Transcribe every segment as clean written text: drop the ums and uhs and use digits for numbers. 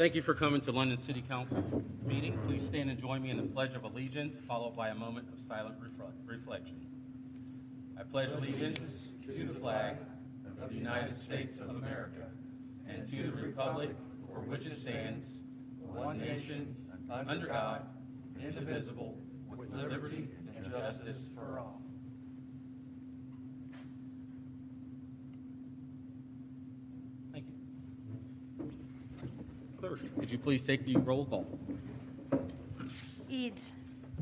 Thank you for coming to London City Council meeting. Please stand and join me in the Pledge of Allegiance, followed by a moment of silent reflection. I pledge allegiance to the flag of the United States of America and to the republic for which it stands, one nation, under God, indivisible, with liberty and justice for all. Thank you. Clerk, could you please take the roll call? Eads.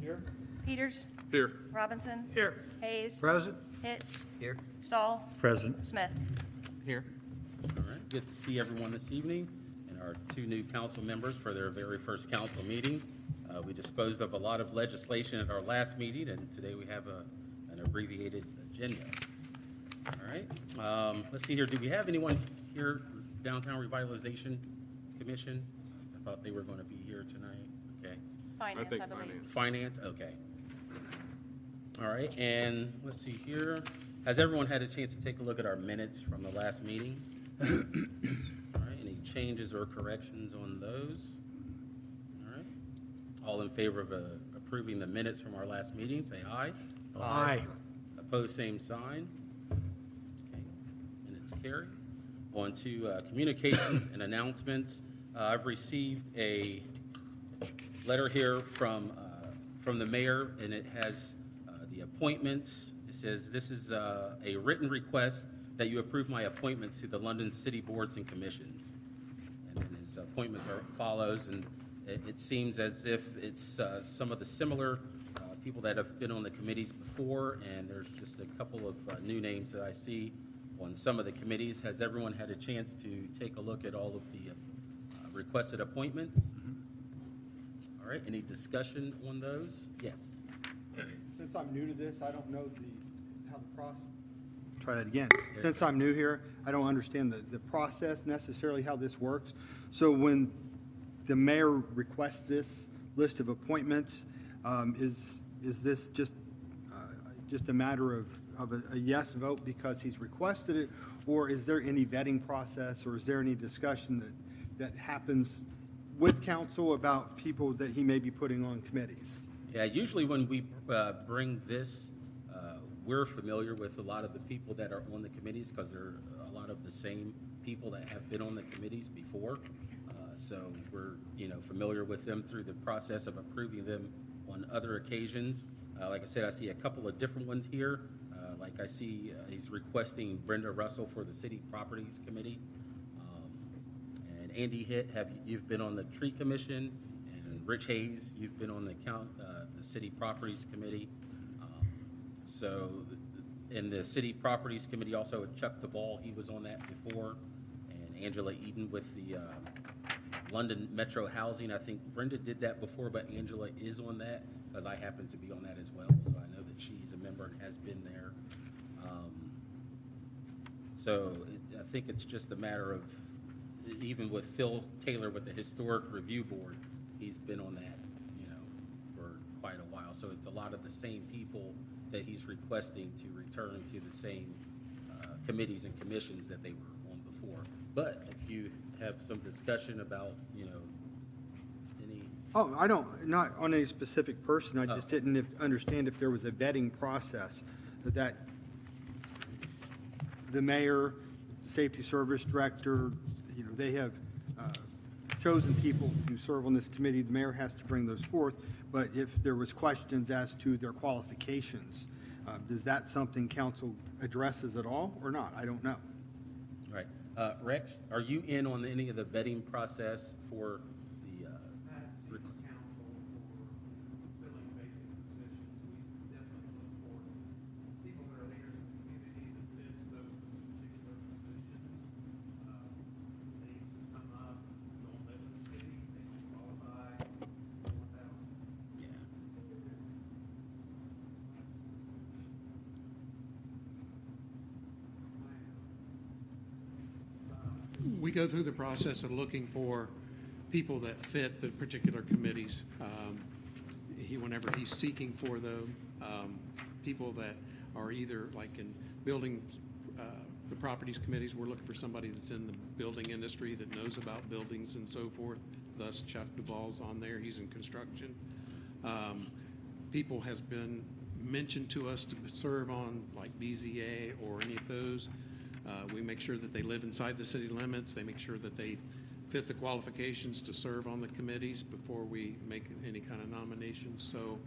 Here. Peters. Here. Robinson. Here. Hayes. Present. Hitt. Here. Stahl. Present. Smith. Here. All right, good to see everyone this evening and our two new council members for their very first council meeting. We disposed of a lot of legislation at our last meeting, and today we have an abbreviated agenda. All right, let's see here. Do we have anyone here, Downtown Revitalization Commission? I thought they were going to be here tonight. Okay. Finance, I believe. Finance, okay. All right, and let's see here. Has everyone had a chance to take a look at our minutes from the last meeting? All right, any changes or corrections on those? All right. All in favor of approving the minutes from our last meeting, say aye. Aye. Opposed, same sign. Okay, and it's carried. On to communications and announcements. I've received a letter here from the mayor, and it has the appointments. It says, this is a written request that you approve my appointments to the London City Boards and Commissions. And then his appointments are follows, and it seems as if it's some of the similar people that have been on the committees before, and there's just a couple of new names that I see on some of the committees. Has everyone had a chance to take a look at all of the requested appointments? Mm-hmm. All right, any discussion on those? Yes. Since I'm new to this, I don't know how the process. Try that again. Since I'm new here, I don't understand the process necessarily, how this works. So when the mayor requests this list of appointments, is this just a matter of a yes vote because he's requested it, or is there any vetting process, or is there any discussion that happens with council about people that he may be putting on committees? Yeah, usually when we bring this, we're familiar with a lot of the people that are on the committees because they're a lot of the same people that have been on the committees before. So we're familiar with them through the process of approving them on other occasions. Like I said, I see a couple of different ones here. Like I see he's requesting Brenda Russell for the City Properties Committee. And Andy Hitt, you've been on the Tree Commission, and Rich Hayes, you've been on the City Properties Committee. So in the City Properties Committee, also Chuck Duvall, he was on that before, and Angela Eden with the London Metro Housing. I think Brenda did that before, but Angela is on that because I happen to be on that as well. So I know that she's a member and has been there. I think it's just a matter of, even with Phil Taylor with the Historic Review Board, he's been on that, for quite a while. So it's a lot of the same people that he's requesting to return to the same committees and commissions that they were on before. But if you have some discussion about, any... Oh, not on any specific person. I just didn't understand if there was a vetting process that the mayor, safety service director, they have chosen people to serve on this committee. The mayor has to bring those forth. But if there was questions as to their qualifications, is that something council addresses at all or not? I don't know. All right. Rex, are you in on any of the vetting process for the... council for filling vacant positions. We definitely look for people that are leaders in the community that fits those particular positions. Names has come up, don't live in the city, they don't qualify, want that on. Yeah. We go through the process of looking for people that fit the particular committees. Whenever he's seeking for the people that are either like in building the properties committees, we're looking for somebody that's in the building industry that knows about buildings and so forth. Thus Chuck Duvall's on there, he's in construction. People has been mentioned to us to serve on like BZA or any of those. We make sure that they live inside the city limits. They make sure that they fit the qualifications to serve on the committees before we make any kind of nominations. So,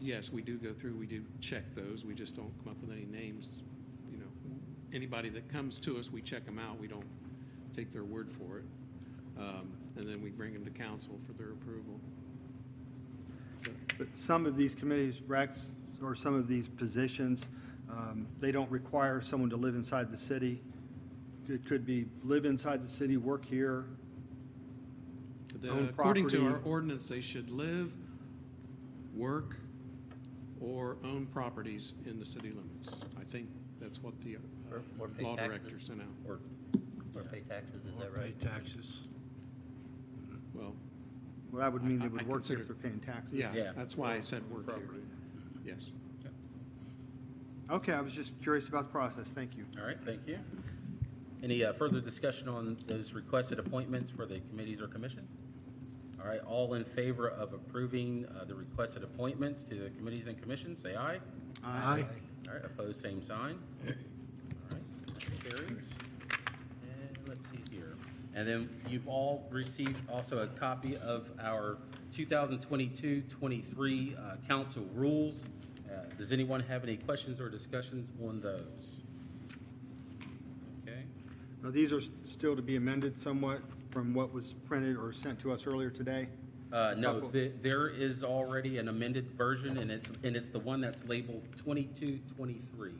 yes, we do go through, we do check those. We just don't come up with any names. You know, anybody that comes to us, we check them out. We don't take their word for it. And then we bring them to council for their approval. But some of these committees, Rex, or some of these positions, they don't require someone to live inside the city. It could be live inside the city, work here, own According to our property. ordinance, they should live, work, or own properties in the city limits. I think that's what the Or pay law taxes. director sent out. Or, Or pay taxes, is that right? taxes. Well, Well, that would mean they I would work here if consider- they're paying taxes. yeah, Yeah. that's why I said work here. Yes. Okay, I was just curious about the process. Thank you. all right, thank you. Any further discussion on those requested appointments for the committees or commissions? All right, all in favor of approving the requested appointments to the committees and commissions, say aye. Aye. All right, opposed, same sign. All right, that carries. And let's see here. And then you've all received also a copy of our 2022-23 council rules. Does anyone have any questions or discussions on those? Okay. Now, these are still to be amended somewhat from what was printed or sent to us earlier today? No, Couple. there is already an amended version, and it's the one that's labeled 22-23.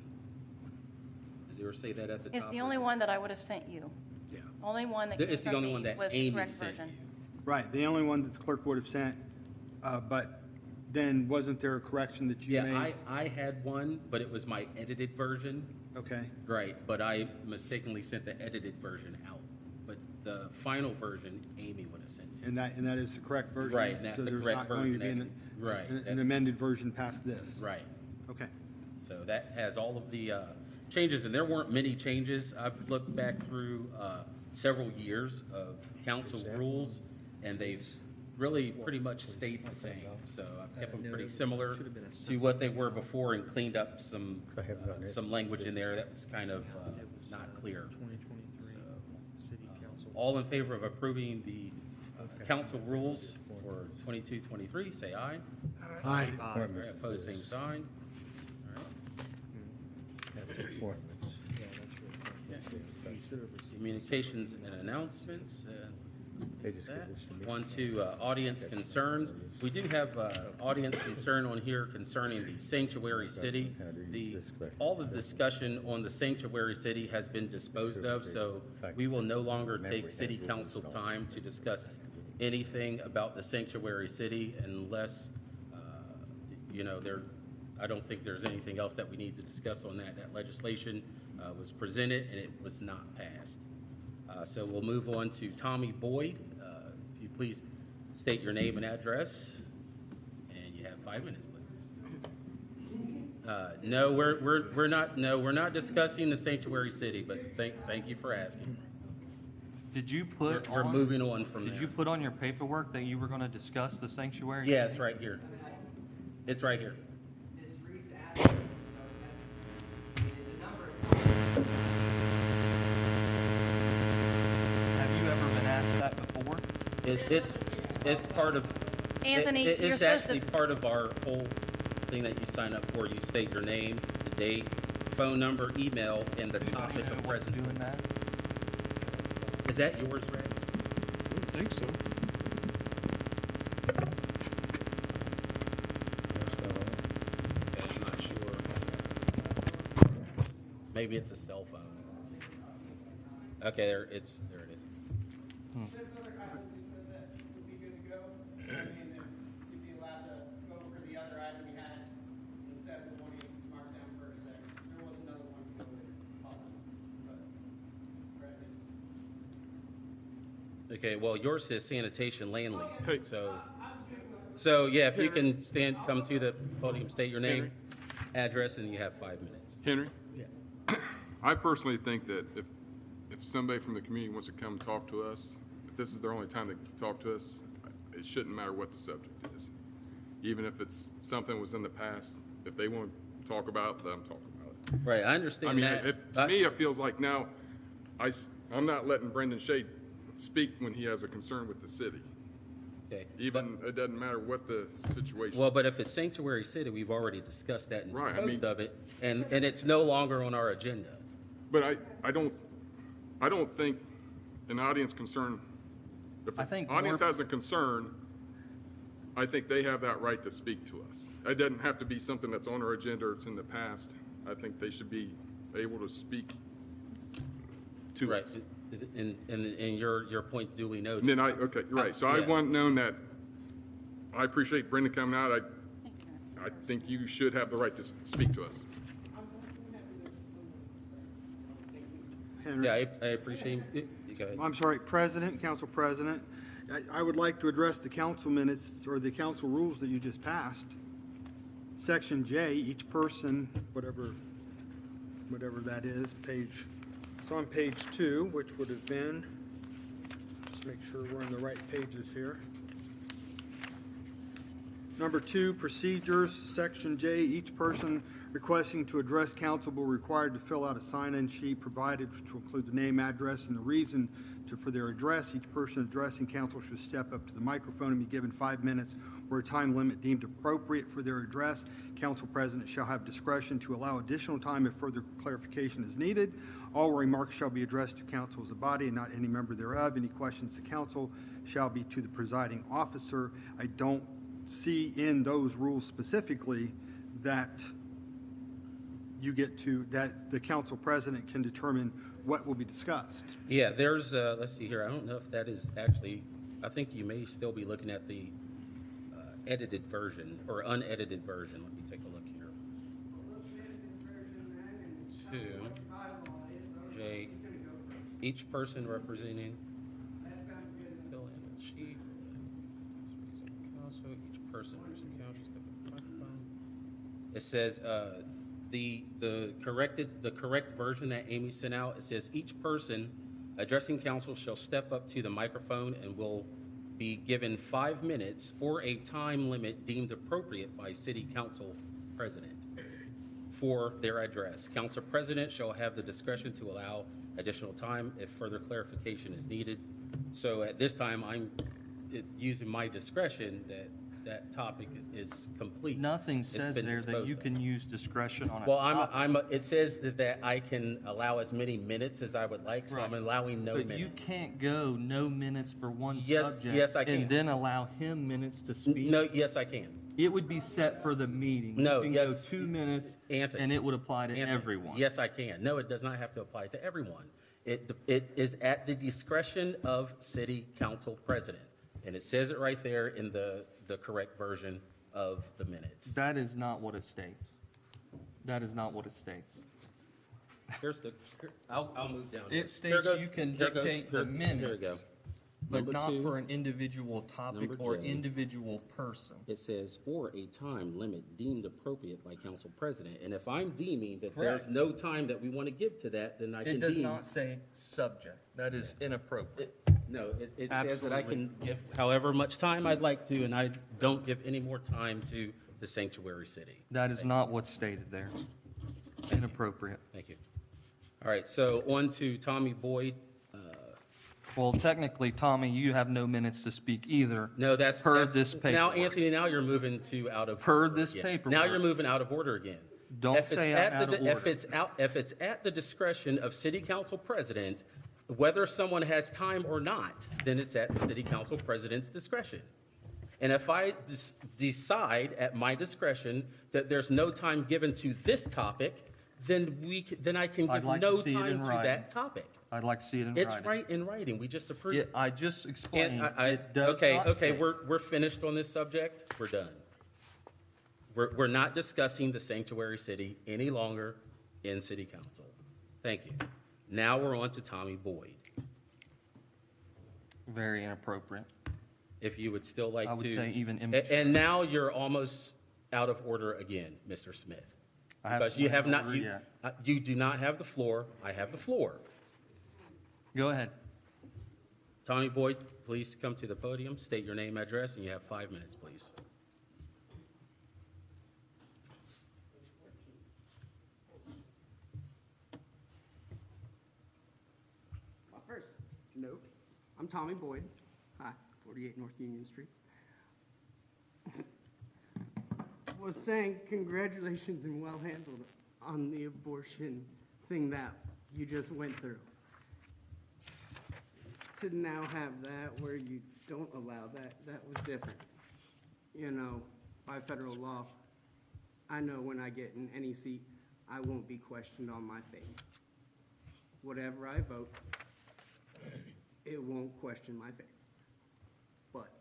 Does yours say that at the top? It's the only one that I would have sent you. Yeah. Only one that It's came the from only me one that was the Amy correct sent version. you. Right, the only one that the clerk would have sent, but then wasn't there a correction that you Yeah, made? I had one, but it was my edited version. Okay, Right, but I mistakenly sent the edited version out. But the final version, Amy would have sent to. and that is the correct version? Right, and that's the correct So there's not going to be version. Right, an that- amended version past this? Right. Okay. So that has all of the changes, and there weren't many changes. I've looked back through several years of council rules, and they've really pretty much stayed the same. So I've kept them pretty similar to what they were before and cleaned up some language in there that was kind of not clear. All in favor of approving the council rules for 22-23, say aye. Aye. All right, opposed, same sign. All right. That's appointments. Communications and announcements. They just give this to me. On to audience concerns. We do have audience concern on here concerning the sanctuary city. All the discussion on the sanctuary city has been disposed of, so we will no longer take city council time to discuss anything about the sanctuary city unless, I don't think there's anything else that we need to discuss on that. That legislation was presented and it was not passed. So we'll move on to Tommy Boyd. If you please state your name and address, and you have 5 minutes, please. No, we're not discussing the sanctuary city, but thank you for asking. Did you put We're on, moving on from there. Did you put on your paperwork that you were going to discuss the sanctuary? Yeah, it's right here. It's right here. Ms. Reese asked, so it's a number of times. Have you ever been asked that before? It's part of. Anthony, you're it's supposed actually to- part of our whole thing that you sign up for. You state your name, the date, phone number, email, and the topic You know of what's doing presentation. that? Is that yours, Rex? I don't think so. I'm not sure. Maybe it's a cell phone. Okay, there it is. There's other items you said that would be good to go. I mean, if you'd be allowed to go over the other item we had instead of the one you marked down for a second. There was another one to go with, but, right. Okay, well, yours says sanitation land lease. So yeah, if you can come to the podium, state your name, address, and you have 5 minutes. Henry? I personally think that if somebody from the community wants to come talk to us, if this is their only time to talk to us, it shouldn't matter what the subject is. Even if it's something that was in the past, if they want to talk about it, let them talk about it. Right, I I understand mean, that. to me, it feels like now, I'm not letting Brendan Shade speak when he has a concern with the city. Okay. Even, it doesn't matter what the situation. Well, but if it's Sanctuary City, we've already discussed that and Right, I disposed mean- of it, and it's no longer on our agenda. But I don't think an audience concern, if I an think audience more- has a concern, I think they have that right to speak to us. It doesn't have to be something that's on our agenda or it's in the past. I think they should be able to speak to Right, us. and your point's duly And noted. then okay, you're right. So I Yeah. want known that, I appreciate Brenda coming out. Thank you. I think you should have the right to speak to us. Henry? Yeah, I appreciate it. You go ahead. I'm sorry, President, Council President, I would like to address the council minutes or the council rules that you just passed. Section J, each person, whatever that is, it's on page 2, which would have been, just make sure we're in the right pages here. Number 2, procedures, section J, each person requesting to address council will be required to fill out a sign-in sheet provided, which will include the name, address, and the reason for their address. Each person addressing council should step up to the microphone and be given 5 minutes or a time limit deemed appropriate for their address. Council president shall have discretion to allow additional time if further clarification is needed. All remarks shall be addressed to council as a body and not any member thereof. Any questions to council shall be to the presiding officer. I don't see in those rules specifically that you get to, that the council president can determine what will be discussed. Yeah, there's, let's see here, I don't know if that is actually, I think you may still be looking at the edited version, or unedited version. Let me take a look here. 2, J, each person representing, fill in a sheet. Council, each person representing council, step up to the microphone. It says, the correct version that Amy sent out, it says each person addressing council shall step up to the microphone and will be given 5 minutes or a time limit deemed appropriate by city council president for their address. Council president shall have the discretion to allow additional time if further clarification is needed. So at this time, I'm using my discretion that topic is complete. Nothing It's says been there that disposed you of. can use discretion on a Well, topic. it says that I can allow as many minutes as I would like, so I'm Right. allowing no But minutes. you can't go no minutes for one Yes, subject. yes, I can. And then allow him minutes to speak. No, yes, I can. It would be set for the meeting. No, You can yes. go 2 minutes, Anthony. and it would apply to Anthony, everyone. Yes, I can. No, it does not have to apply to everyone. It is at the discretion of city council president. And it says it right there in the correct version of the minutes. That is not what it states. That is not what it states. I'll move down. It Here states goes- you can here goes- dictate the here we minutes, go. but Number not 2, for an individual topic Number or J. individual person. It says, or a time limit deemed appropriate by council president. And if I'm deeming that there's Correct. no time that we want to give to that, then I can It does deem. not say subject. That is inappropriate. No, it says that I can Absolutely. give however much time I'd like to, and I don't give any more time to the sanctuary city. That is not what's stated there. Inappropriate. Thank you. All right, so on to Tommy Boyd. Well, technically, Tommy, you have no minutes to speak either. No, that's. Per that's- this Now, paperwork. Anthony, now you're moving to out of. Per order this again. paperwork. Now you're moving out of order again. Don't If it's say at out the- of If order. if it's at the discretion of city council president, whether someone has time or not, then it's at the city council president's discretion. And if I decide at my discretion that there's no time given to this topic, then I can I'd give like to no see it in time to writing. that topic. I'd like to see it in It's writing. right in writing. We just approved it. I just explained. And It does okay, not okay, state. we're finished on this subject. We're done. We're not discussing the sanctuary city any longer in city council. Thank you. Now we're on to Tommy Boyd. Very inappropriate. If you would still like to. I would say even And now you're almost out of order again, Mr. Smith. Because you have not, Yeah. you do not have the floor. I have the floor. Go ahead. Tommy Boyd, please come to the podium, state your name, address, and you have 5 minutes, please. Well, first, note, I'm Tommy Boyd. Hi, 48 North Union Street. Was saying congratulations and well handled on the abortion thing that you just went through. To now have that where you don't allow that, that was different. You know, by federal law, I know when I get in any seat, I won't be questioned on my faith. Whatever I vote, it won't question my faith. But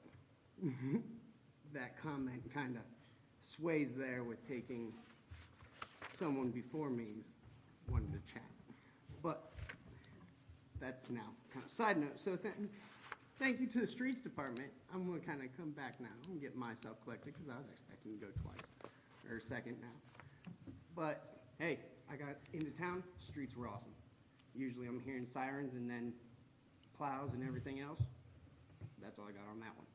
that comment kind of sways there with taking someone before me's wanting to chat. But that's now kind of side note. So thank you to the streets department. I'm going to kind of come back now and get myself collected because I was expecting to go twice or second now. But hey, I got into town. Streets were awesome. Usually I'm hearing sirens and then plows and everything else. That's all I got on that one.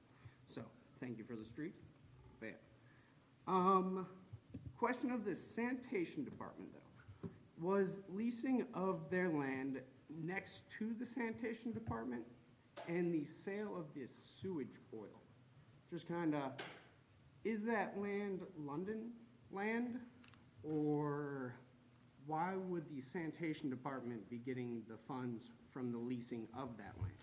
So thank you for the streets. Bam. Question of the sanitation department though. Was leasing of their land next to the sanitation department and the sale of this sewage oil? Just kind of, is that land London land? Or why would the sanitation department be getting the funds from the leasing of that land?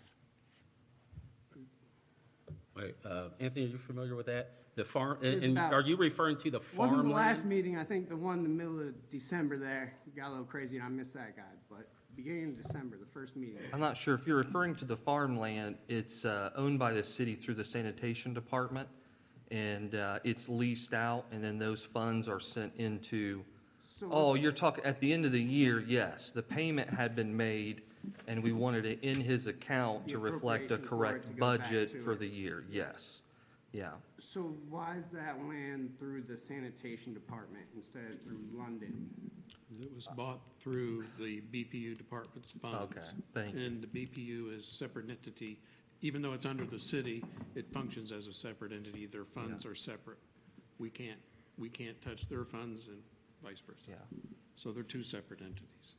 Wait, Anthony, are you familiar with that? The farm, It's and about- are you referring to the Wasn't the last farmland? meeting, I think the one in the middle of December there, got a little crazy and I missed that guy, but beginning of December, the first meeting. I'm not sure if you're referring to the farmland. It's owned by the city through the sanitation department, and it's leased out, and then those funds are sent into. So Oh, what's- you're talking at the end of the year. Yes, the payment had been made, and we wanted it in his account The to reflect a appropriation for it correct to go back budget to for it. the year. Yes, yeah. So why is that land through the sanitation department instead of through London? It was bought through the BPU department's funds. Okay, thank you. And the BPU is a separate entity. Even though it's under the city, it functions as a separate entity. Their funds are separate. We can't touch their funds and vice versa. Yeah. So they're two separate entities.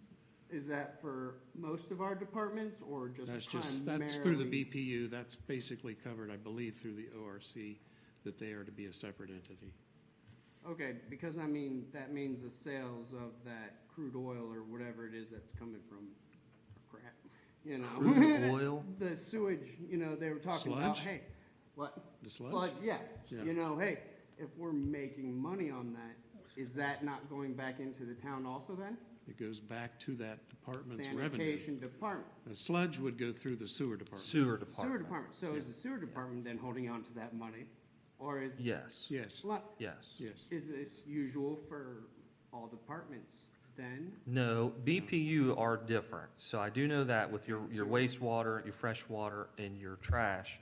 Is that for most of our departments or just That's primarily? through the BPU. That's basically covered, I believe, through the ORC, that they are to be a separate entity. Okay, because I mean, that means the sales of that crude oil or whatever it is that's coming from crap, you know? Crude oil? The sewage, you know, they were talking about, Sludge? hey, what? The sludge? Yeah. Yeah. You know, hey, if we're making money on that, is that not going back into the town also then? It goes back to that department's revenue. Sanitation department. The sludge would go through the sewer department. Sewer department. Sewer department. So is the sewer department then holding on to that money? Or is? Yes. Yes, Well, Yes. yes. is this usual for all departments then? No, BPU are different. So I do know that with your wastewater, your fresh water, and your trash.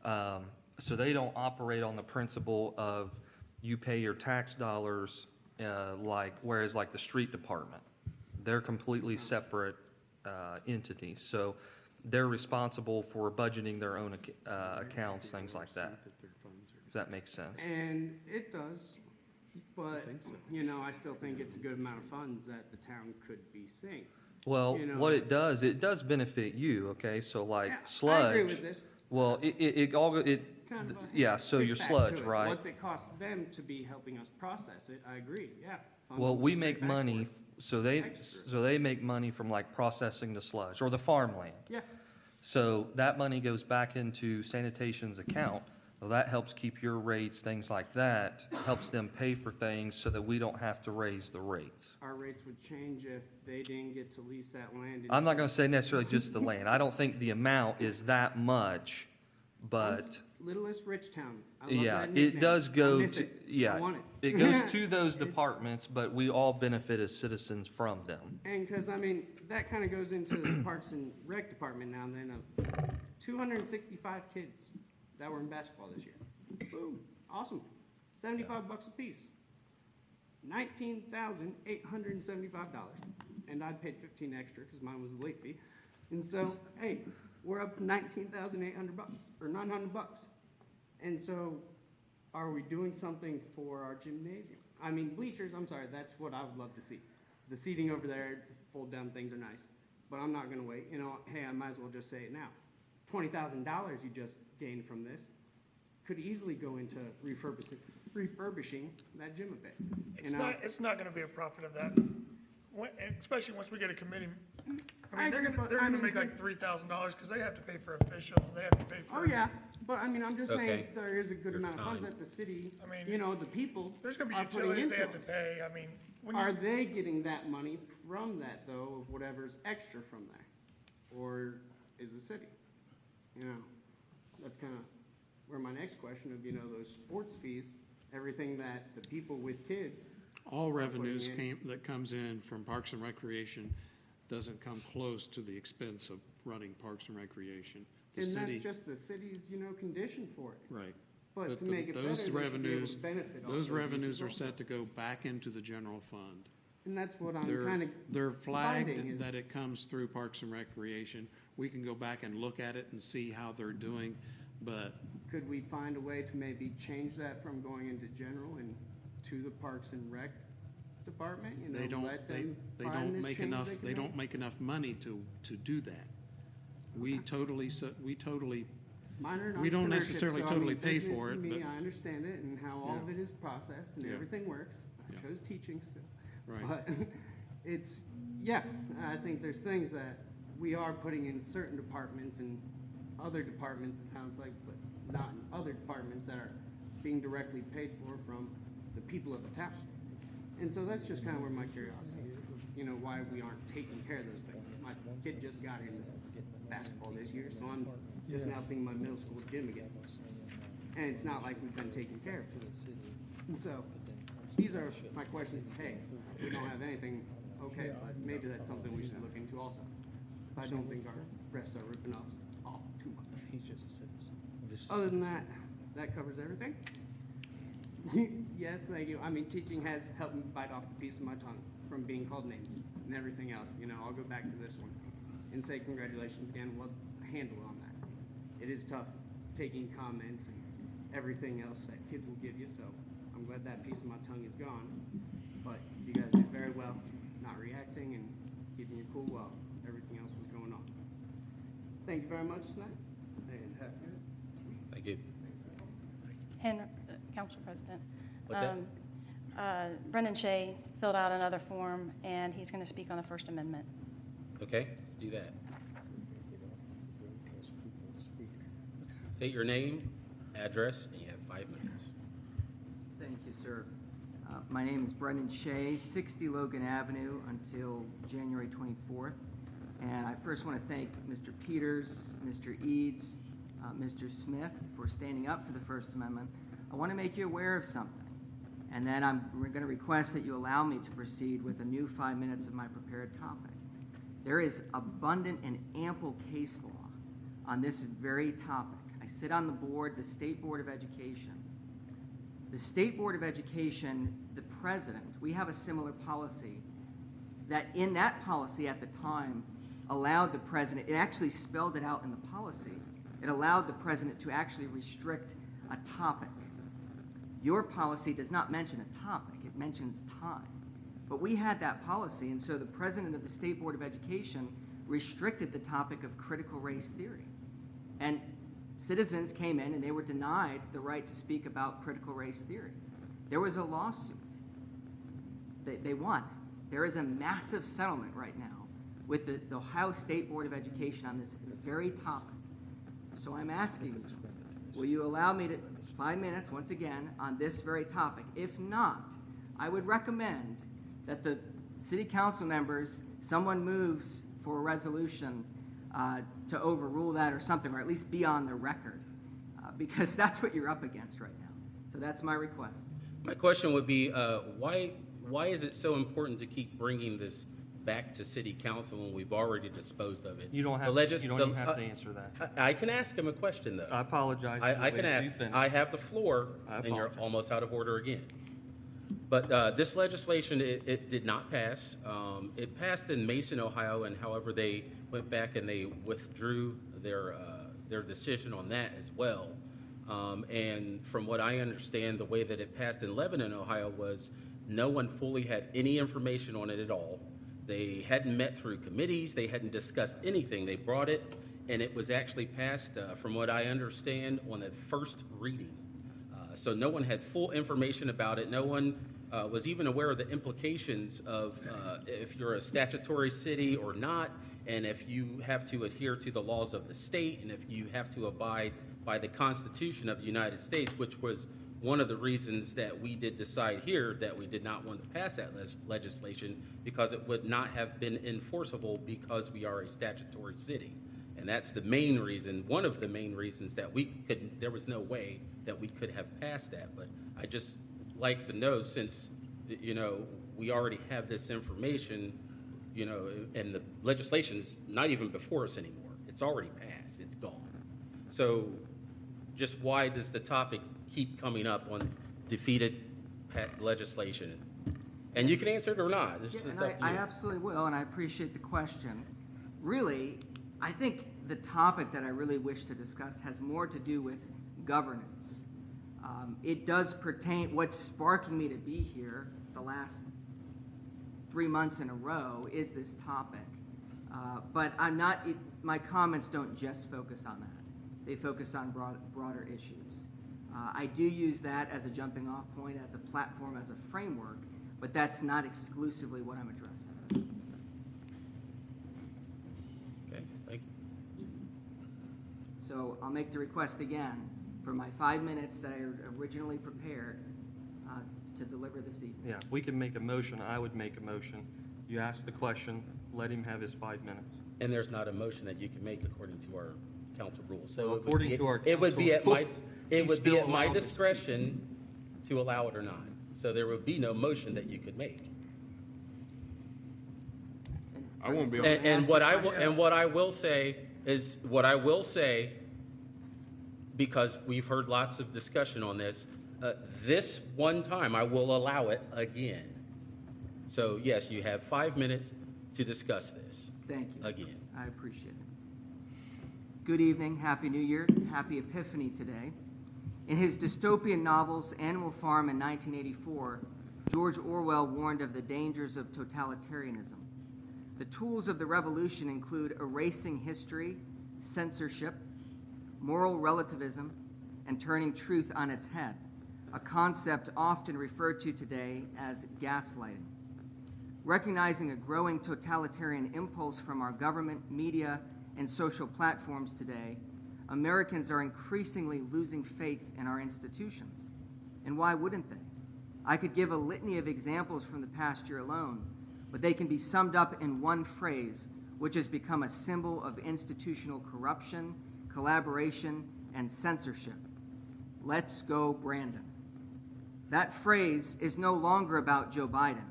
So they don't operate on the principle of you pay your tax dollars whereas like the street department. They're completely separate entities. So they're responsible for budgeting their own accounts, things like that. If that makes sense. And it does, but, you know, I still think it's a good amount of funds that the town could be seeing. Well, You know- what it does benefit you, okay? So like Yeah, sludge. I agree with this. Well, it all, Kind of a yeah, so your kickback sludge, to it. right? What's it cost them to be helping us process it? I agree, yeah. Funds Well, will we straight make back money, for it. so they make money from like processing the sludge or the farmland. Yeah, So that money goes back into sanitation's account. Well, that helps keep your rates, things like that, helps them pay for things so that we don't have to raise the rates. our rates would change if they didn't get to lease that land. I'm not gonna say necessarily just the land. I don't think the amount is that much, but Littlest rich town. I love yeah, that it nickname. does I go miss to, it. yeah. I want it. It goes to those It's- departments, but we all benefit as citizens from them. And because, I mean, that kind of goes into the Parks and Rec department now and then of 265 kids that were in basketball this year. Boom, awesome. $75 a piece. $19,875, and I paid 15 extra because mine was a late fee. And so, hey, we're up to $19,800 or $900. And so, are we doing something for our gymnasium? I mean, bleachers, I'm sorry, that's what I would love to see. The seating over there, fold down things are nice, but I'm not gonna wait. You know, hey, I might as well just say it now. $20,000 you just gained from this could easily go into refurbishing that gym a bit. You know? It's not gonna be a profit of that, and especially once we get a committee. I I mean, they're agree, gonna, but they're I gonna mean, make like $3,000, cause they have to pay for officials, they have to pay for. Oh, yeah, but I mean, I'm just saying, Okay. there is a good Your amount of funds time. that the city, I mean, you know, the people There's gonna be are putting utilities they into have to it. pay, I mean, when Are you, they getting that money from that, though, of whatever's extra from there? Or is the city? You know, that's kind of where my next question of, you know, those sports fees, everything that the people with kids, All revenues in. that comes in from Parks and Recreation doesn't come close to the expense of running Parks and Recreation. The and city, that's just the city's, you know, condition for it. right. But to the- make it better, they those should be able revenues- to benefit off Those those revenues uses are also. set to go back into the general fund. And that's what I'm They're, kind of they're finding flagged is- that it comes through Parks and Recreation. We can go back and look at it and see how they're doing, but Could we find a way to maybe change that from going into general and to the Parks and Rec department? You know, they don't, let they, them they find don't this make change enough, can they don't make? make enough money to do that. We totally, Mine are we don't entrepreneurship, necessarily so, I totally mean, pay business for and it, me, but- I understand it and how all of Yeah. it is processed and Yeah. everything works. I Yeah. chose teaching still. Right. But it's, yeah, I think there's things that we are putting in certain departments and other departments, it sounds like, but not in other departments that are being directly paid for from the people of the town. And so that's just kind of where my curiosity is, of, you know, why we aren't taking care of those things. My kid just got into basketball this year, so I'm just now seeing my middle school gym again. And it's not like we've been taking care of it. And so, these are my questions. Hey, we don't have anything, okay, but maybe that's something we should look into also. I don't think our refs are ripping us off too much. He's just a citizen. Other than that, that covers everything. Yes, thank you. I mean, teaching has helped me bite off the piece of my tongue from being called names and everything else. You know, I'll go back to this one and say congratulations again. What a handle on that. It is tough taking comments and everything else that kids will give you. So I'm glad that piece of my tongue is gone. But you guys did very well, not reacting and keeping your cool while everything else was going on. Thank you very much tonight, and have a good. Thank you. Council President. What's that? Brendan Shea filled out another form, and he's going to speak on the First Amendment. Okay, let's do that. State your name, address, and you have 5 minutes. Thank you, sir. My name is Brendan Shea, 60 Logan Avenue until January 24th. And I first want to thank Mr. Peters, Mr. Eads, Mr. Smith for standing up for the First Amendment. I want to make you aware of something. And then we're going to request that you allow me to proceed with a new 5 minutes of my prepared topic. There is abundant and ample case law on this very topic. I sit on the board, the State Board of Education. The State Board of Education, the president, we have a similar policy that in that policy at the time allowed the president, it actually spelled it out in the policy, it allowed the president to actually restrict a topic. Your policy does not mention a topic, it mentions time. But we had that policy, and so the president of the State Board of Education restricted the topic of critical race theory. And citizens came in and they were denied the right to speak about critical race theory. There was a lawsuit. They won. There is a massive settlement right now with the Ohio State Board of Education on this very topic. So I'm asking you, will you allow me to 5 minutes once again on this very topic? If not, I would recommend that the city council members, someone moves for a resolution to overrule that or something, or at least be on the record, because that's what you're up against right now. So that's my request. My question would be, why is it so important to keep bringing this back to city council when we've already disposed of it? You don't have, you don't even have to answer that. I can ask him a question, though. I apologize. I can Wait till ask. you finish. I have the floor, I and you're apologize. almost out of order again. But this legislation, it did not pass. It passed in Mason, Ohio, and however, they went back and they withdrew their decision on that as well. And from what I understand, the way that it passed in Lebanon, Ohio, was no one fully had any information on it at all. They hadn't met through committees. They hadn't discussed anything. They brought it, and it was actually passed, from what I understand, on the first reading. So no one had full information about it. No one was even aware of the implications of if you're a statutory city or not, and if you have to adhere to the laws of the state, and if you have to abide by the Constitution of the United States, which was one of the reasons that we did decide here that we did not want to pass that legislation, because it would not have been enforceable because we are a statutory city. And that's the main reason, one of the main reasons that there was no way that we could have passed that. But I just like to know, since, we already have this information, and the legislation is not even before us anymore. It's already passed. It's gone. So just why does the topic keep coming up on defeated legislation? And you can answer it or not. It's Yeah, just and up to I you. absolutely will, and I appreciate the question. Really, I think the topic that I really wish to discuss has more to do with governance. It does pertain, what's sparking me to be here the last 3 months in a row is this topic. But my comments don't just focus on that. They focus on broader issues. I do use that as a jumping off point, as a platform, as a framework, but that's not exclusively what I'm addressing. Okay, thank you. So I'll make the request again for my 5 minutes that I originally prepared to deliver this evening. Yeah, if we can make a motion, I would make a motion. You ask the question, let him have his 5 minutes. And there's not a motion that you can make according to our council rules. So Well, it would according be- to our it would be at council my, rules, it he's would be still at my allowed to discretion to allow it or not. So there would be no motion that you could make. I won't be able And, to. and what I will say is, because we've heard lots of discussion on this, this one time I will allow it again. So yes, you have 5 minutes to discuss this Thank you. again. I appreciate it. Good evening, Happy New Year, Happy Epiphany today. In his dystopian novels Animal Farm in 1984, George Orwell warned of the dangers of totalitarianism. The tools of the revolution include erasing history, censorship, moral relativism, and turning truth on its head, a concept often referred to today as gaslighting. Recognizing a growing totalitarian impulse from our government, media, and social platforms today, Americans are increasingly losing faith in our institutions. And why wouldn't they? I could give a litany of examples from the past year alone, but they can be summed up in one phrase, which has become a symbol of institutional corruption, collaboration, and censorship. Let's go, Brandon. That phrase is no longer about Joe Biden.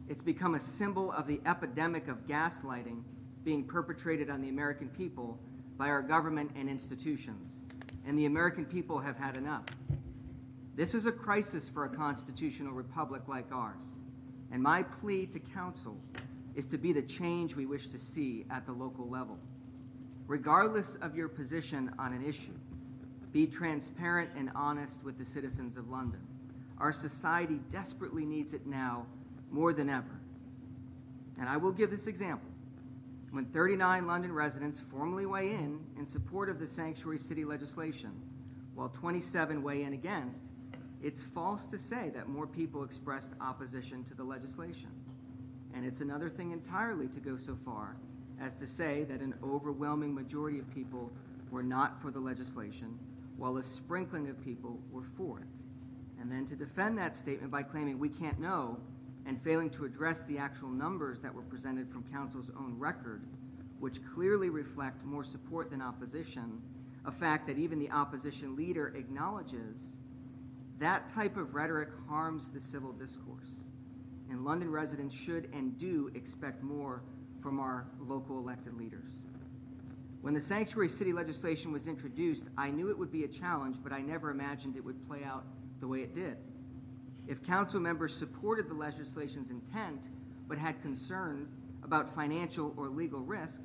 It's become a symbol of the epidemic of gaslighting being perpetrated on the American people by our government and institutions. And the American people have had enough. This is a crisis for a constitutional republic like ours. And my plea to council is to be the change we wish to see at the local level. Regardless of your position on an issue, be transparent and honest with the citizens of London. Our society desperately needs it now more than ever. And I will give this example. When 39 London residents formally weigh in support of the sanctuary city legislation, while 27 weigh in against, it's false to say that more people expressed opposition to the legislation. And it's another thing entirely to go so far as to say that an overwhelming majority of people were not for the legislation, while a sprinkling of people were for it. And then to defend that statement by claiming we can't know and failing to address the actual numbers that were presented from council's own record, which clearly reflect more support than opposition, a fact that even the opposition leader acknowledges, that type of rhetoric harms the civil discourse. And London residents should and do expect more from our local elected leaders. When the sanctuary city legislation was introduced, I knew it would be a challenge, but I never imagined it would play out the way it did. If council members supported the legislation's intent but had concern about financial or legal risk,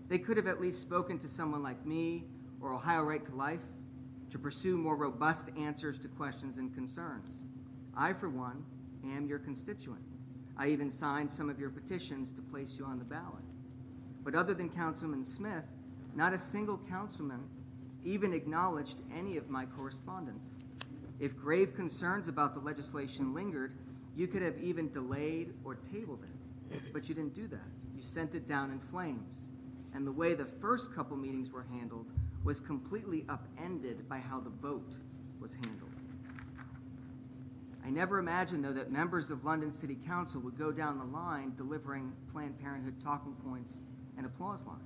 they could have at least spoken to someone like me or Ohio Right to Life to pursue more robust answers to questions and concerns. I, for one, am your constituent. I even signed some of your petitions to place you on the ballot. But other than Councilman Smith, not a single councilman even acknowledged any of my correspondence. If grave concerns about the legislation lingered, you could have even delayed or tabled it. But you didn't do that. You sent it down in flames. And the way the first couple meetings were handled was completely upended by how the vote was handled. I never imagined, though, that members of London City Council would go down the line delivering Planned Parenthood talking points and applause lines.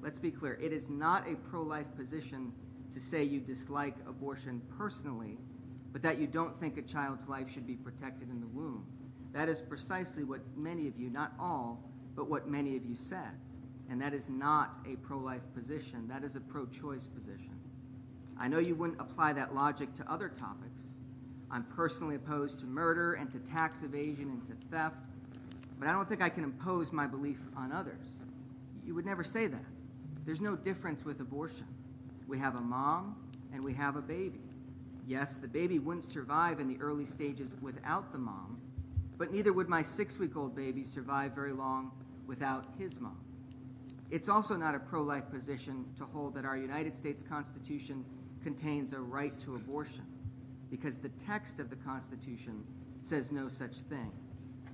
Let's be clear, it is not a pro-life position to say you dislike abortion personally, but that you don't think a child's life should be protected in the womb. That is precisely what many of you, not all, but what many of you said. And that is not a pro-life position. That is a pro-choice position. I know you wouldn't apply that logic to other topics. I'm personally opposed to murder and to tax evasion and to theft, but I don't think I can impose my belief on others. You would never say that. There's no difference with abortion. We have a mom and we have a baby. Yes, the baby wouldn't survive in the early stages without the mom, but neither would my 6-week-old baby survive very long without his mom. It's also not a pro-life position to hold that our United States Constitution contains a right to abortion, because the text of the Constitution says no such thing.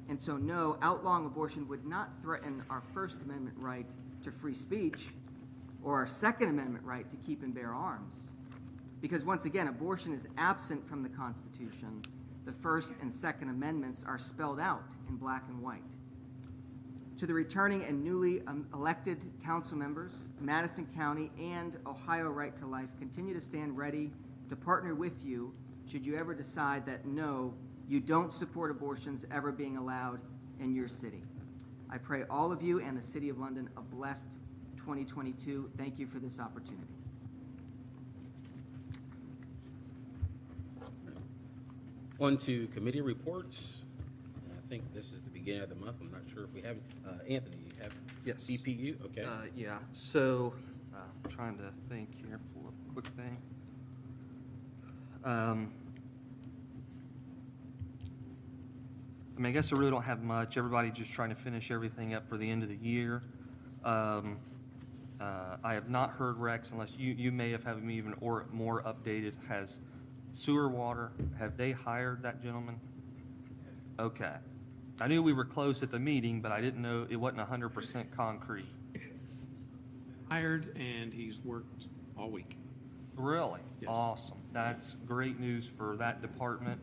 And so, no, outlawing abortion would not threaten our First Amendment right to free speech or our Second Amendment right to keep and bear arms. Because, once again, abortion is absent from the Constitution. The First and Second Amendments are spelled out in black and white. To the returning and newly elected council members, Madison County and Ohio Right to Life continue to stand ready to partner with you should you ever decide that, no, you don't support abortions ever being allowed in your city. I pray all of you and the City of London a blessed 2022. Thank you for this opportunity. On to committee reports. I think this is the beginning of the month. I'm not sure if we have, Anthony, you have Yes. DPU? Okay. Yeah, so, I'm trying to think here, pull up a quick thing. I mean, I guess I really don't have much. Everybody just trying to finish everything up for the end of the year. I have not heard, Rex, unless you may have had me even or more updated. Has sewer water, have they hired that gentleman? Okay. I knew we were close at the meeting, but I didn't know it wasn't 100% concrete. Hired, and he's worked all week. Really? Yes. Awesome. That's great news for that department.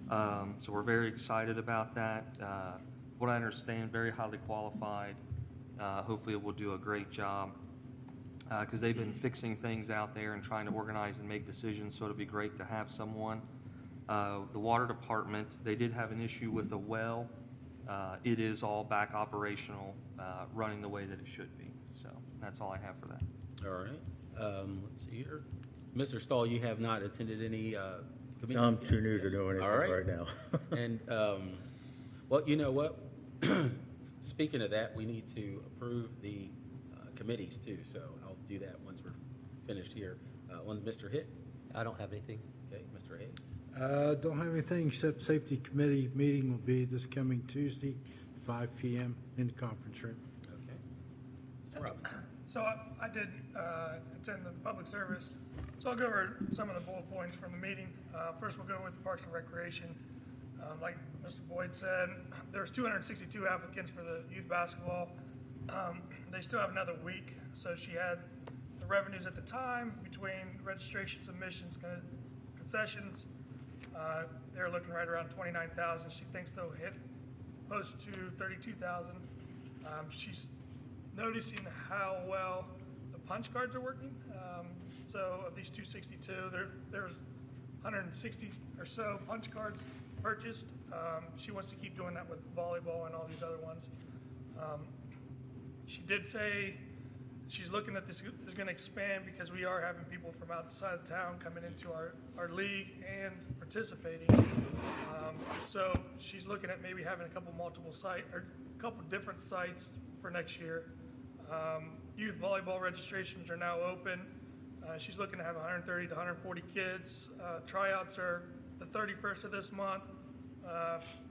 So we're very excited about that. What I understand, very highly qualified. Hopefully it will do a great job because they've been fixing things out there and trying to organize and make decisions, so it'll be great to have someone. The water department, they did have an issue with the well. It is all back operational, running the way that it should be. So that's all I have for that. All right. Let's see here. Mr. Stahl, you have not attended any committees No, I'm yet? too new to know anything All right. right now. And, well, you know what? Speaking of that, we need to approve the committees too, so I'll do that once we're finished here. On Mr. Hitt? I don't have anything. Okay, Mr. Hayes? Don't have anything except safety committee meeting will be this coming Tuesday, 5 p.m. in the conference room. Okay. Mr. Robbins? So I did attend the public service, so I'll go over some of the bullet points from the meeting. First, we'll go with the Parks and Recreation. Like Mr. Boyd said, there's 262 applicants for the youth basketball. They still have another week, so she had the revenues at the time between registration submissions, concessions. They're looking right around 29,000. She thinks they'll hit close to 32,000. She's noticing how well the punch cards are working. So of these 262, there's 160 or so punch cards purchased. She wants to keep doing that with volleyball and all these other ones. She did say she's looking at this is going to expand because we are having people from outside of town coming into our league and participating. So she's looking at maybe having a couple different sites for next year. Youth volleyball registrations are now open. She's looking to have 130 to 140 kids. Tryouts are the 31st of this month.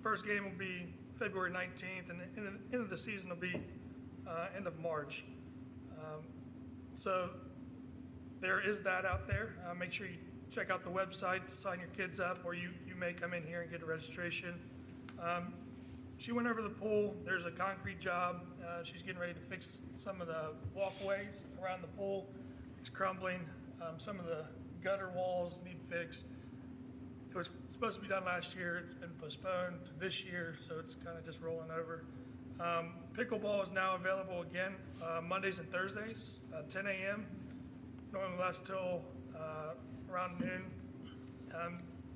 First game will be February 19th, and the end of the season will be end of March. So there is that out there. Make sure you check out the website to sign your kids up, or you may come in here and get a registration. She went over the pool. There's a concrete job. She's getting ready to fix some of the walkways around the pool. It's crumbling. Some of the gutter walls need fixed. It was supposed to be done last year. It's been postponed to this year, so it's kind of just rolling over. Pickleball is now available again, Mondays and Thursdays, 10 a.m. Normally lasts till around noon.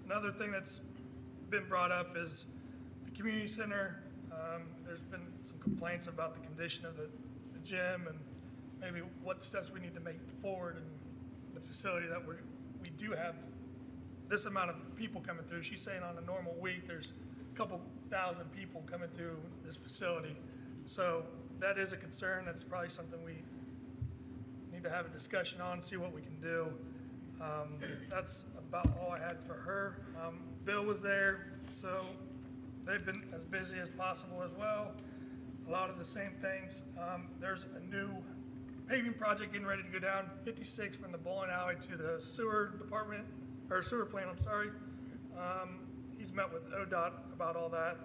Another thing that's been brought up is the community center. There's been some complaints about the condition of the gym and maybe what steps we need to make forward in the facility that we do have this amount of people coming through. She's saying on a normal week there's a couple thousand people coming through this facility. So that is a concern. That's probably something we need to have a discussion on, see what we can do. That's about all I had for her. Bill was there, so they've been as busy as possible as well. A lot of the same things. There's a new paving project getting ready to go down 56 from the bowling alley to the sewer department, or sewer plant, I'm sorry. He's met with ODOT about all that,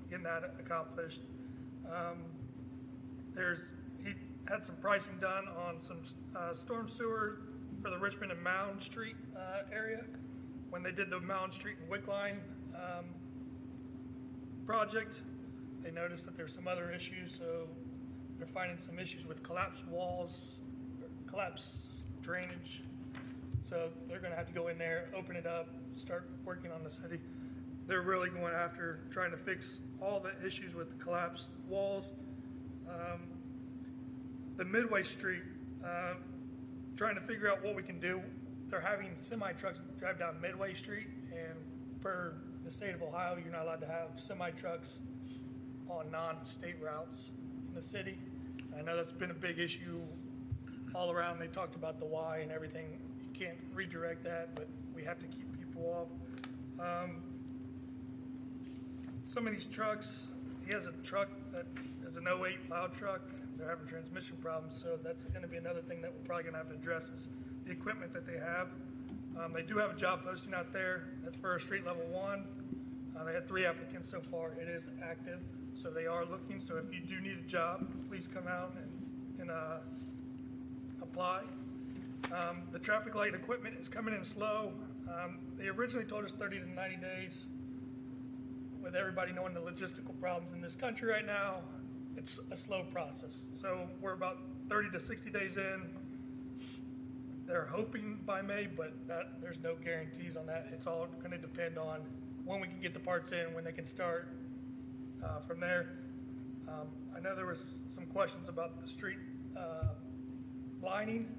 getting that accomplished. He had some pricing done on some storm sewer for the Richmond and Mound Street area. When they did the Mound Street and Wick Line project, they noticed that there's some other issues, so they're finding some issues with collapsed walls, collapsed drainage. So they're gonna have to go in there, open it up, start working on the city. They're really going after trying to fix all the issues with the collapsed walls. The Midway Street, trying to figure out what we can do. They're having semi-trucks drive down Midway Street, and per the state of Ohio, you're not allowed to have semi-trucks on non-state routes in the city. I know that's been a big issue all around. They talked about the Y and everything. You can't redirect that, but we have to keep people off. Some of these trucks, he has a truck that is an 08 plow truck. They're having transmission problems, so that's going to be another thing that we're probably going to have to address is the equipment that they have. They do have a job posting out there. That's for a street level 1. They had 3 applicants so far. It is active, so they are looking. So if you do need a job, please come out and apply. The traffic light equipment is coming in slow. They originally told us 30 to 90 days. With everybody knowing the logistical problems in this country right now, it's a slow process. So we're about 30 to 60 days in. They're hoping by May, but there's no guarantees on that. It's all going to depend on when we can get the parts in, when they can start from there. I know there was some questions about the street lining.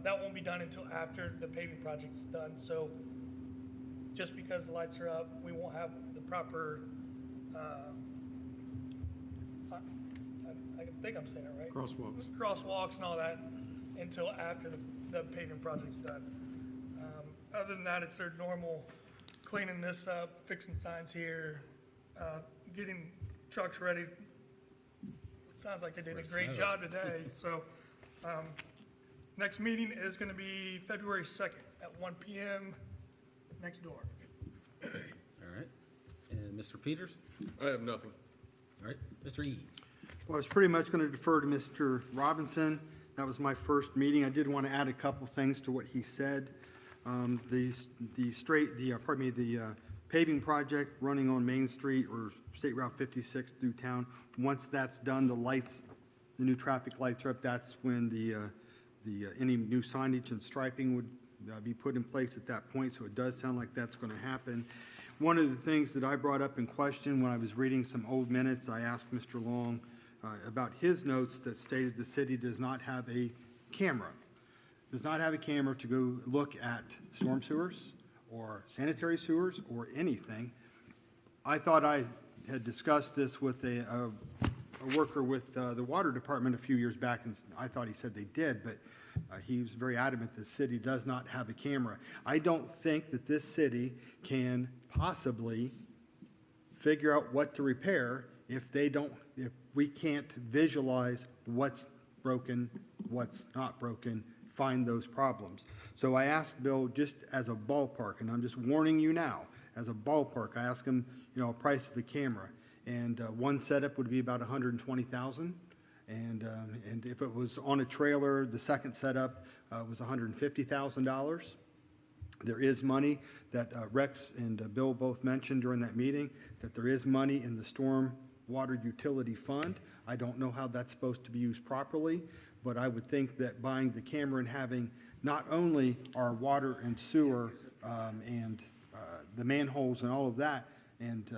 That won't be done until after the paving project's done. So just because the lights are up, we won't have the proper, I think I'm saying it right. Crosswalks and all that until after the paving project's done. Other than that, it's their normal cleaning this up, fixing signs here, getting trucks ready. It sounds like they did a great job today. So next meeting is going to be February 2nd at 1 p.m. next door. All right. And Mr. Peters? I have nothing. All right. Mr. Eads? Well, I was pretty much going to defer to Mr. Robinson. That was my first meeting. I did want to add a couple things to what he said. The paving project running on Main Street or State Route 56 through town. Once that's done, the new traffic lights are up. That's when any new signage and striping would be put in place at that point. So it does sound like that's going to happen. One of the things that I brought up in question when I was reading some old minutes, I asked Mr. Long about his notes that stated the city does not have a camera. Does not have a camera to go look at storm sewers or sanitary sewers or anything. I thought I had discussed this with a worker with the water department a few years back, and I thought he said they did, but he was very adamant the city does not have a camera. I don't think that this city can possibly figure out what to repair if we can't visualize what's broken, what's not broken, find those problems. So I asked Bill, just as a ballpark, and I'm just warning you now, as a ballpark, I asked him, a price of a camera. And one setup would be about $120,000. And if it was on a trailer, the second setup was $150,000. There is money that Rex and Bill both mentioned during that meeting, that there is money in the storm water utility fund. I don't know how that's supposed to be used properly, but I would think that buying the camera and having not only our water and sewer and the manholes and all of that, and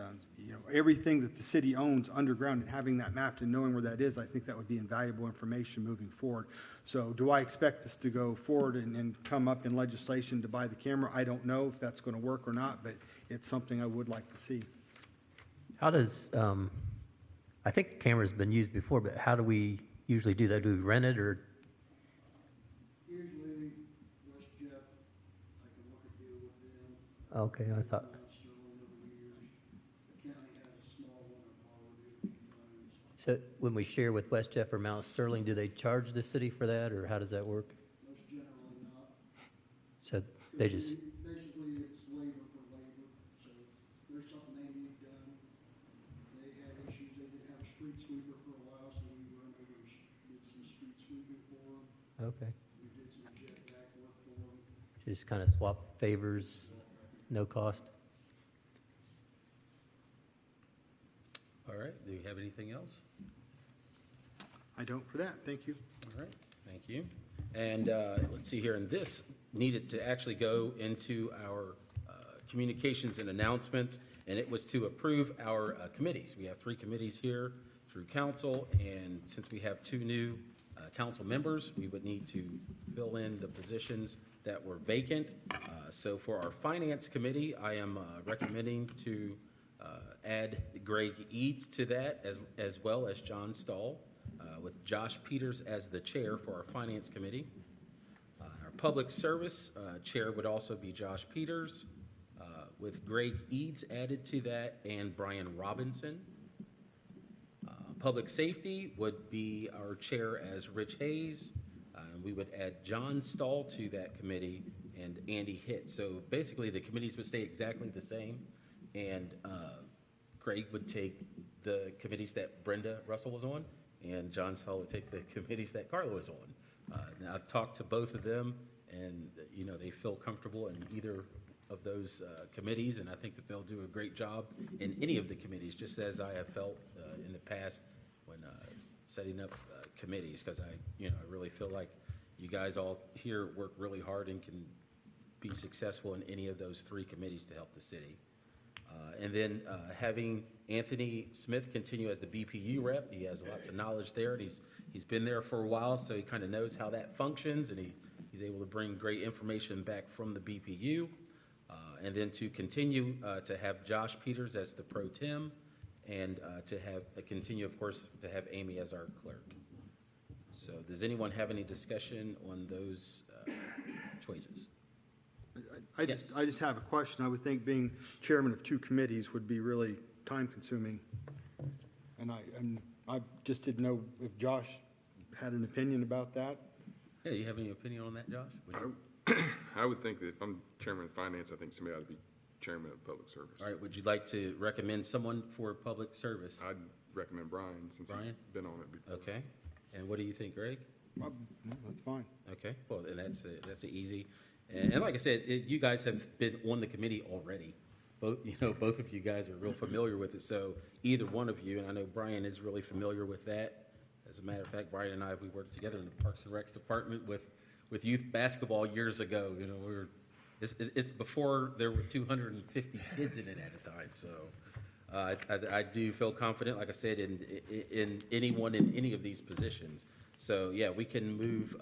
everything that the city owns underground, and having that mapped and knowing where that is, I think that would be invaluable information moving forward. So do I expect this to go forward and come up in legislation to buy the camera? I don't know if that's going to work or not, but it's something I would like to see. How does, I think camera's been used before, but how do we usually do that? Do we rent it or? Usually, West Jeff, I can work a deal with them. Okay, I thought, Sterling over the years. The county has a small one, I've borrowed it a few times. so when we share with West Jeff or Mount Sterling, do they charge the city for that, or how does that work? Most generally not. So they just, Basically, it's labor for labor, so if there's something they need done. They had issues, they didn't have a street sweeper for a while, so we went over and did some street sweeping for them. okay, We did some jetback work for them. just kind of swap favors, no cost? All right, do you have anything else? I don't for that. Thank you. All right, thank you. And let's see here, and this needed to actually go into our communications and announcements, and it was to approve our committees. We have 3 committees here through council, and since we have 2 new council members, we would need to fill in the positions that were vacant. So for our finance committee, I am recommending to add Greg Eads to that, as well as John Stahl, with Josh Peters as the chair for our finance committee. Our public service chair would also be Josh Peters, with Greg Eads added to that, and Brian Robinson. Public safety would be our chair as Rich Hayes. We would add John Stahl to that committee and Andy Hitt. So basically, the committees would stay exactly the same, and Craig would take the committees that Brenda Russell was on, and John Stahl would take the committees that Carla was on. Now, I've talked to both of them, and they feel comfortable in either of those committees, and I think that they'll do a great job in any of the committees, just as I have felt in the past when setting up committees, because I really feel like you guys all here work really hard and can be successful in any of those 3 committees to help the city. And then having Anthony Smith continue as the BPU rep. He has lots of knowledge there, and he's been there for a while, so he kind of knows how that functions, and he's able to bring great information back from the BPU. And then to continue to have Josh Peters as the pro tem, and to continue, of course, to have Amy as our clerk. So does anyone have any discussion on those choices? I just have a question. I would think being chairman of 2 committees would be really time-consuming. And I just didn't know if Josh had an opinion about that. Yeah, you have any opinion on that, Josh? I would think that if I'm chairman of finance, I think somebody ought to be chairman of public service. All right, would you like to recommend someone for public service? I'd recommend Brian, since Brian? he's been on it before. Okay, and what do you think, Greg? No, that's fine. Okay, well, and that's easy. And like I said, you guys have been on the committee already. Both of you guys are real familiar with it, so either one of you, and I know Brian is really familiar with that. As a matter of fact, Brian and I, we worked together in the Parks and Recs department with youth basketball years ago. It's before there were 250 kids in it at a time, so I do feel confident, like I said, in anyone in any of these positions. So, yeah, we can move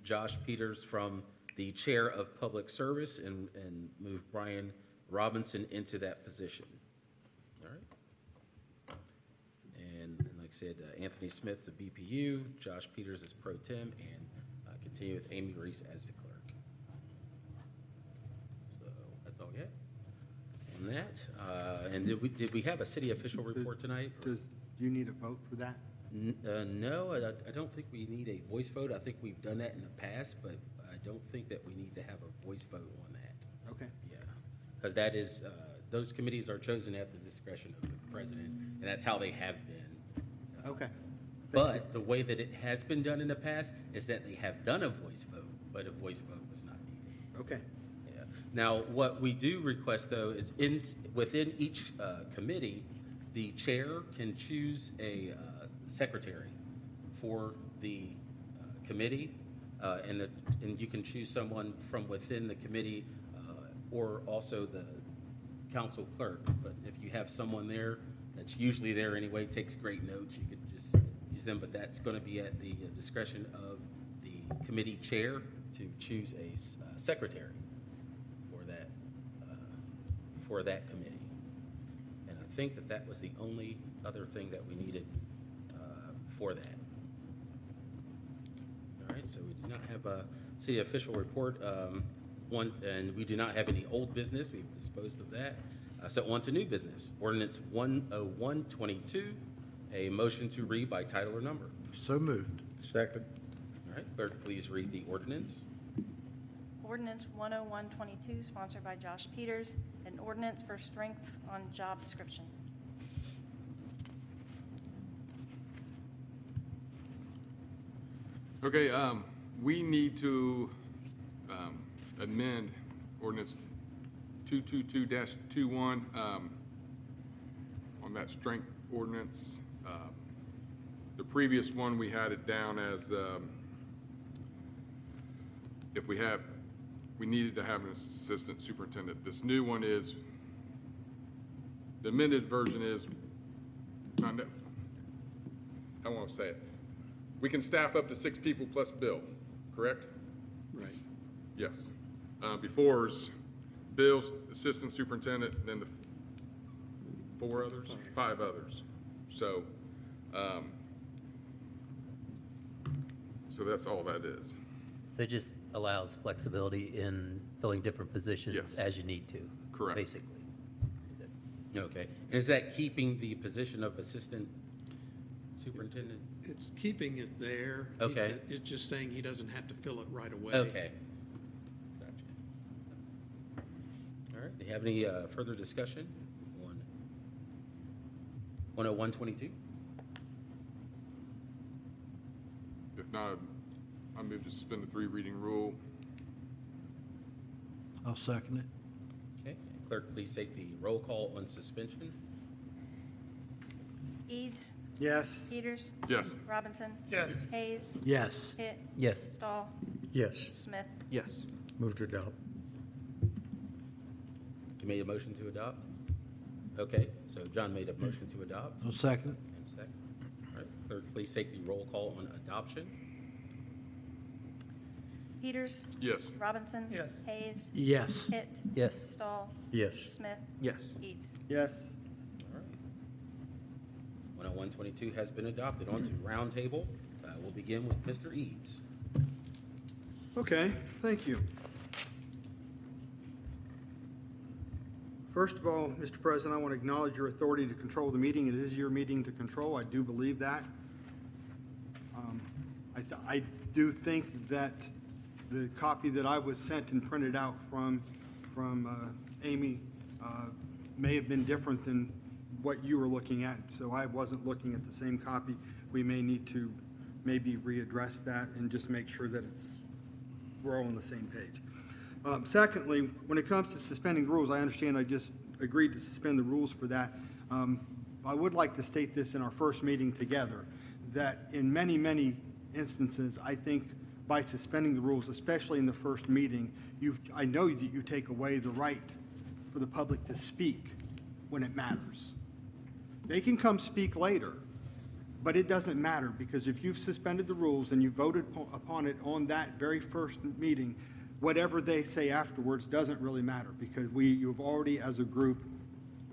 Josh Peters from the Chair of Public Service and move Brian Robinson into that position. All right. And like I said, Anthony Smith, the BPU, Josh Peters as Pro Tem, and continue with Amy Reese as the clerk. So that's all we have on that. And did we have a city official report tonight? Do you need a vote for that? No, I don't think we need a voice vote. I think we've done that in the past, but I don't think that we need to have a voice vote on that. Okay. Yeah, because that is, those committees are chosen at the discretion of the president, and that's how they have been. Okay. But the way that it has been done in the past is that they have done a voice vote, but a voice vote was not needed. Okay. Yeah. Now, what we do request, though, is within each committee, the chair can choose a secretary for the committee, and you can choose someone from within the committee or also the council clerk. But if you have someone there that's usually there anyway, takes great notes, you could just use them. But that's going to be at the discretion of the committee chair to choose a secretary for that committee. And I think that was the only other thing that we needed for that. All right, so we do not have a city official report, and we do not have any old business. We've disposed of that. So on to new business. Ordinance 10122, a motion to read by title or number. So moved. Second. All right, clerk, please read the ordinance. Ordinance 10122, sponsored by Josh Peters, an ordinance for strengths on job descriptions. Okay, we need to amend ordinance 222-21 on that strength ordinance. The previous one, we had it down as if we needed to have an assistant superintendent. This new one is, the amended version is, I don't want to say it. We can staff up to 6 people plus Bill, correct? Right. Yes. Before is Bill's assistant superintendent, then the 5 others. So, so that's all that is. So it just allows flexibility in filling different positions Yes. as you need to. Correct. Basically. Okay. Is that keeping the position of assistant superintendent? It's keeping it there. Okay. It's just saying he doesn't have to fill it right away. Okay. Gotcha. All right, do you have any further discussion on 10122? If not, I move to suspend the 3 reading rule. I'll second it. Okay, clerk, please take the roll call on suspension. Eads, Yes. Peters, Yes. Robinson, Yes. Hayes, Yes. Hitt, Yes. Stahl, Yes. Smith. Yes. Move to adopt. You made a motion to adopt? Okay, so John made a motion to adopt. I'll second it. And second. All right, clerk, please take the roll call on adoption. Peters, Yes. Robinson. Yes. Hayes, Yes. Hitt, Yes. Stahl, Yes. Smith, Yes. Eads. Yes. All right. 10122 has been adopted. On to roundtable. We'll begin with Mr. Eads. Okay, thank you. First of all, Mr. President, I want to acknowledge your authority to control the meeting. It is your meeting to control. I do believe that. I do think that the copy that I was sent and printed out from Amy may have been different than what you were looking at, so I wasn't looking at the same copy. We may need to maybe readdress that and just make sure that we're all on the same page. Secondly, when it comes to suspending rules, I understand I just agreed to suspend the rules for that. I would like to state this in our first meeting together, that in many, many instances, I think by suspending the rules, especially in the first meeting, I know that you take away the right for the public to speak when it matters. They can come speak later, but it doesn't matter, because if you've suspended the rules and you voted upon it on that very first meeting, whatever they say afterwards doesn't really matter, because you've already, as a group,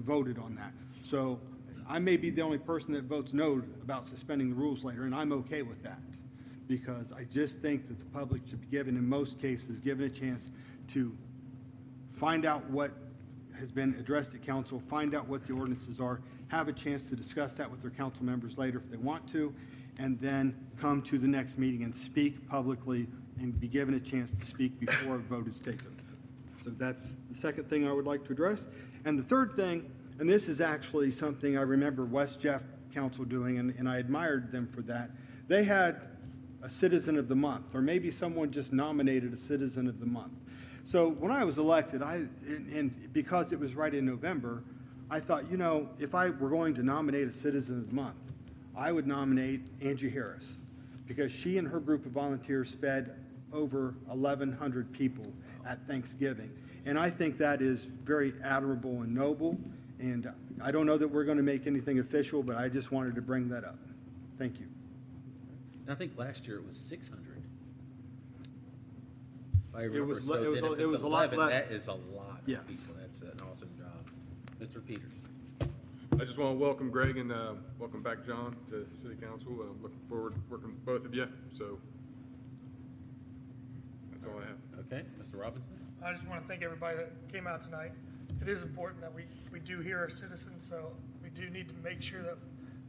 voted on that. So I may be the only person that votes no about suspending the rules later, and I'm okay with that, because I just think that the public should be given, in most cases, given a chance to find out what has been addressed at council, find out what the ordinances are, have a chance to discuss that with their council members later if they want to, and then come to the next meeting and speak publicly and be given a chance to speak before a vote is taken. So that's the second thing I would like to address. And the third thing, and this is actually something I remember West Jeff Council doing, and I admired them for that. They had a Citizen of the Month, or maybe someone just nominated a Citizen of the Month. So when I was elected, and because it was right in November, I thought, if I were going to nominate a Citizen of the Month, I would nominate Angie Harris, because she and her group of volunteers fed over 1,100 people at Thanksgiving. And I think that is very admirable and noble. And I don't know that we're going to make anything official, but I just wanted to bring that up. Thank you. I think last year it was 600. If I It remember, was- so it was- then if it it's was a lot 11, less. that is a lot Yes. of people. That's an awesome job. Mr. Peters. I just want to welcome Greg and welcome back John to City Council. Looking forward to working with both of you. So that's all I have. Okay, Mr. Robinson? I just want to thank everybody that came out tonight. It is important that we do hear our citizens, so we do need to make sure that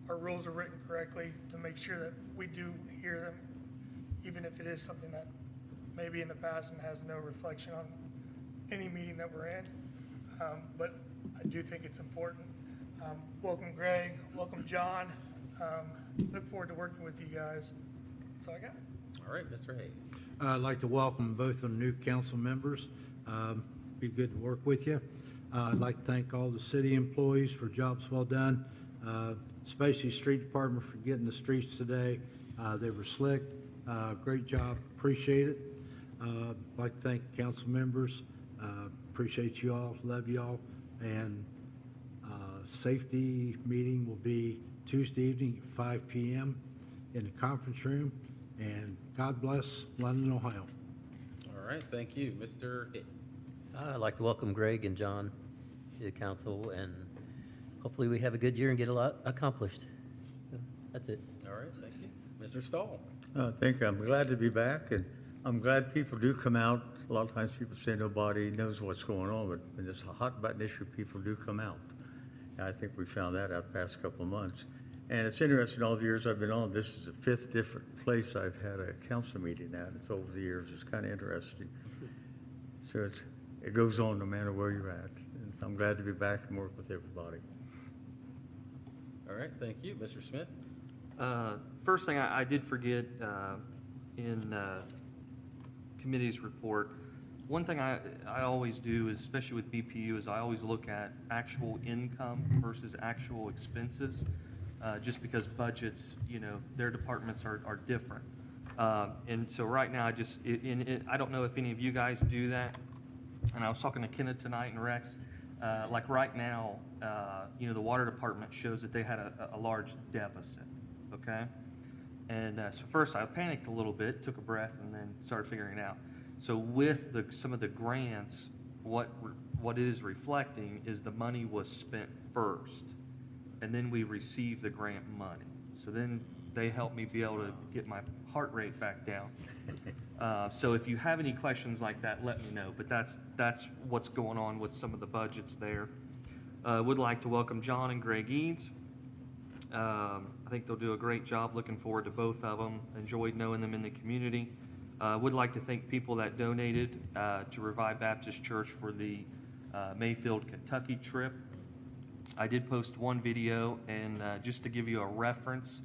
our rules are written correctly, to make sure that we do hear them, even if it is something that maybe in the past and has no reflection on any meeting that we're in. But I do think it's important. Welcome Greg, welcome John. Look forward to working with you guys. That's all I got. All right, Mr. Hayes. I'd like to welcome both of the new council members. Be good to work with you. I'd like to thank all the city employees for jobs well done, especially street department for getting the streets today. They were slick. Great job. Appreciate it. I'd like to thank council members. Appreciate you all. Love you all. And safety meeting will be Tuesday evening at 5 p.m. in the conference room. And God bless London, Ohio. All right, thank you. Mr. Hitt. I'd like to welcome Greg and John to the council, and hopefully we have a good year and get a lot accomplished. So, that's it. All right, thank you. Mr. Stahl. Thank you. I'm glad to be back, and I'm glad people do come out. A lot of times people say nobody knows what's going on, but when it's a hot button issue, people do come out. And I think we found that out the past couple of months. And it's interesting, all the years I've been on, this is the 5th different place I've had a council meeting at. It's over the years. It's kind of interesting. So it goes on no matter where you're at. And I'm glad to be back and work with everybody. All right, thank you. Mr. Smith. First thing I did forget in committee's report, one thing I always do, is, especially with BPU, is I always look at actual income versus actual expenses, just because budgets, their departments are different. And so right now, I don't know if any of you guys do that. And I was talking to Kenneth tonight and Rex. Like right now, the water department shows that they had a large deficit, okay? And so first I panicked a little bit, took a breath, and then started figuring it out. So with some of the grants, what it is reflecting is the money was spent first, and then we received the grant money. So then they helped me be able to get my heart rate back down. So if you have any questions like that, let me know. But that's what's going on with some of the budgets there. Would like to welcome John and Greg Eads. I think they'll do a great job. Looking forward to both of them. Enjoyed knowing them in the community. Would like to thank people that donated to Revive Baptist Church for the Mayfield, Kentucky trip. I did post one video, and just to give you a reference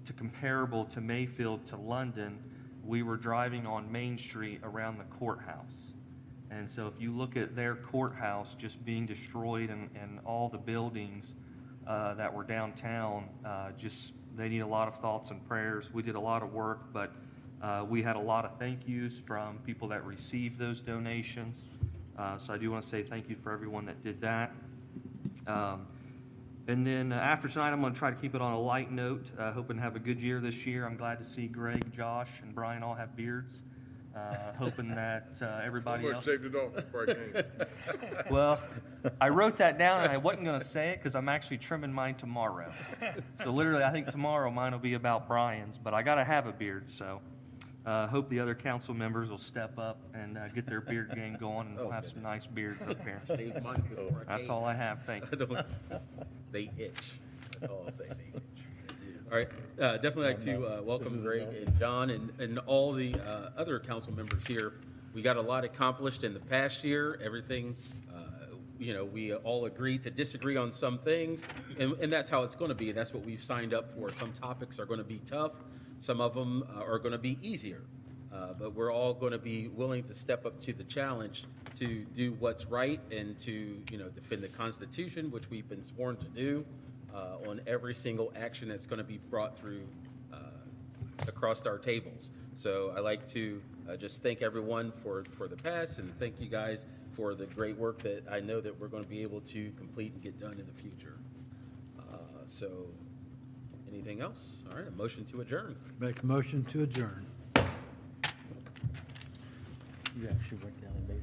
to comparable to Mayfield to London, we were driving on Main Street around the courthouse. And so if you look at their courthouse just being destroyed and all the buildings that were downtown, they need a lot of thoughts and prayers. We did a lot of work, but we had a lot of thank yous from people that received those donations. So I do want to say thank you for everyone that did that. And then after tonight, I'm going to try to keep it on a light note, hoping to have a good year this year. I'm glad to see Greg, Josh, and Brian all have beards. Hoping that everybody else. Almost shaved it off before I came. Well, I wrote that down and I wasn't going to say it because I'm actually trimming mine tomorrow. So literally, I think tomorrow mine will be about Brian's, but I got to have a beard. So hope the other council members will step up and get their beard game going, and we'll have some nice beards up here. Shaved mine before I That's came. all I have. Thank you. They itch. That's all I'll say. They itch. All right, definitely like to welcome Greg and John and all the other council members here. We got a lot accomplished in the past year. Everything, we all agree to disagree on some things, and that's how it's going to be. That's what we've signed up for. Some topics are going to be tough. Some of them are going to be easier. But we're all going to be willing to step up to the challenge to do what's right and to, defend the Constitution, which we've been sworn to do, on every single action that's going to be brought through across our tables. So I like to just thank everyone for the past, and thank you guys for the great work that I know that we're going to be able to complete and get done in the future. So anything else? All right, a motion to adjourn. Make a motion to adjourn. You actually went down and made